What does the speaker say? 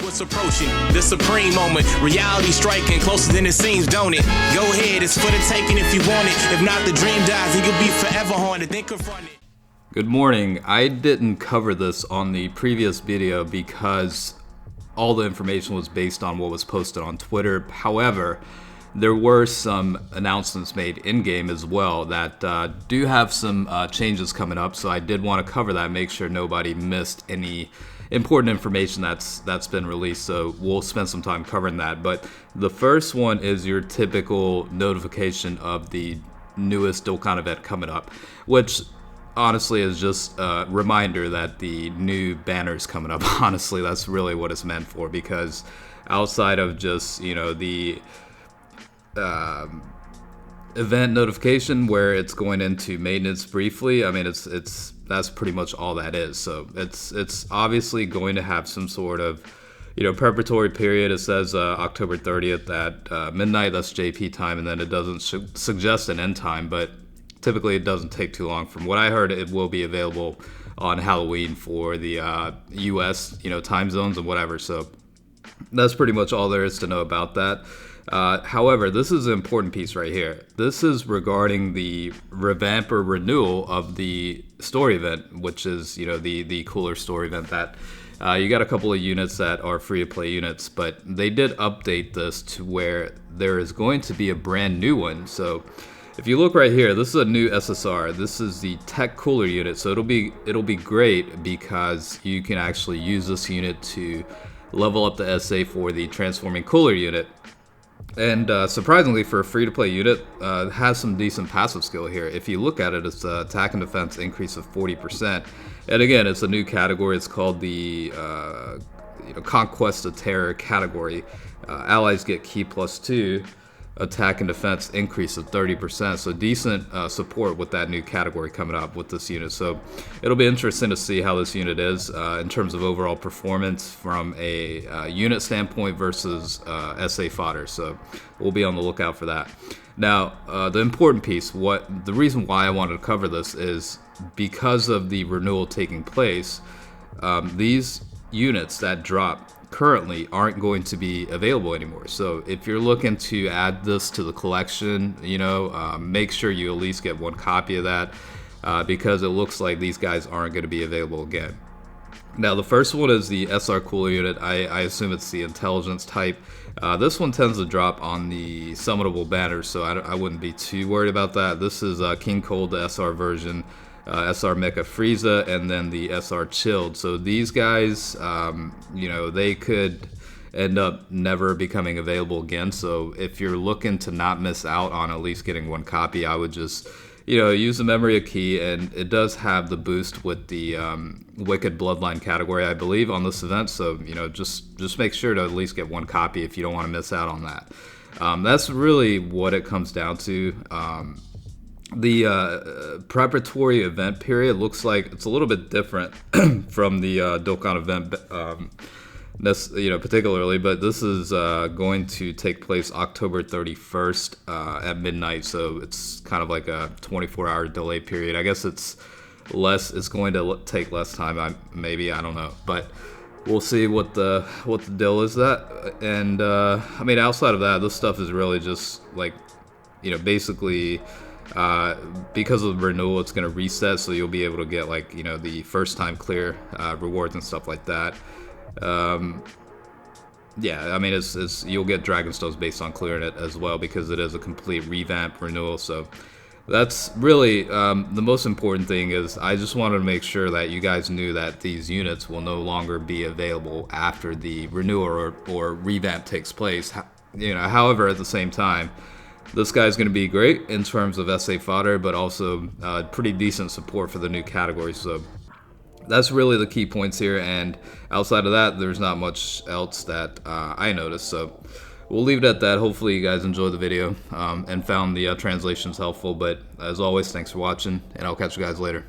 watch what's approaching. The supreme moment, reality striking closer than it seems, don't it? Go ahead, it's for the taking if you want it. If not, the dream dies and you'll be forever haunted. Then confront it. Good morning. I didn't cover this on the previous video because all the information was based on what was posted on Twitter. However, there were some announcements made in-game as well that do have some changes coming up, so I did want to cover that, make sure nobody missed any important information that's been released, so we'll spend some time covering that. But the first one is your typical notification of the newest Dokkan Event coming up, which honestly is just a reminder that the new banner is coming up. Honestly, that's really what it's meant for, because outside of just, you know, the event notification where it's going into maintenance briefly, I mean, that's pretty much all that is. So it's obviously going to have some sort of, you know, preparatory period. It says October 30th at midnight. That's JP time, and then it doesn't suggest an end time, but typically it doesn't take too long. From what I heard, it will be available on Halloween for the US, you know, time zones and whatever. So that's pretty much all there is to know about that. However, this is an important piece right here. This is regarding the revamp or renewal of the story event, which is, you know, the cooler story event that you got a couple of units that are free to play units, but they did update this to where there is going to be a brand new one. So if you look right here, this is a new SSR. This is the TEQ Cooler unit. So it'll be great because you can actually use this unit to level up the SA for the transforming cooler unit. And surprisingly, for a free-to-play unit, it has some decent passive skill here. If you look at it, it's an attack and defense increase of 40%. And again, it's a new category. It's called the Conquest of Terror category. Allies get Ki +2, attack and defense increase of 30%. So decent support with that new category coming up with this unit. So it'll be interesting to see how this unit is in terms of overall performance from a unit standpoint versus SA fodder. So we'll be on the lookout for that. Now, the important piece, the reason why I wanted to cover this is because of the renewal taking place, these units that drop currently aren't going to be available anymore. So if you're looking to add this to the collection, you know, make sure you at least get one copy of that because it looks like these guys aren't going to be available again. Now, the first one is the SR Cooler unit. I assume it's the intelligence type. This one tends to drop on the summonable banners, so I wouldn't be too worried about that. This is King Cold, the SR version. SR Mecha Frieza, and then the SR Chilled. So these guys, you know, they could end up never becoming available again. So if you're looking to not miss out on at least getting one copy, I would just, you know, use the memory of Ki, and it does have the boost with the Wicked Bloodline category, I believe, on this event. So, you know, just make sure to at least get one copy if you don't want to miss out on that. That's really what it comes down to. The preparatory event period looks like it's a little bit different from the Dokkan Event, you know, particularly, but this is going to take place October 31st at midnight, so it's kind of like a 24-hour delay period. I guess it's going to take less time, maybe, I don't know, but we'll see what the deal is that. And I mean, outside of that, this stuff is really just like, you know, basically because of the renewal, it's going to reset, so you'll be able to get, like, you know, the first time clear rewards and stuff like that. Yeah, I mean, it's you'll get Dragon Stones based on clearing it as well, because it is a complete revamp renewal. So that's really the most important thing. Is I just wanted to make sure that you guys knew that these units will no longer be available after the renewal or revamp takes place. You know, however, at the same time, this guy's going to be great in terms of SA fodder, but also pretty decent support for the new category. So that's really the key points here. And outside of that, there's not much else that I noticed. So we'll leave it at that. Hopefully you guys enjoyed the video and found the translations helpful. But as always, thanks for watching, and I'll catch you guys later.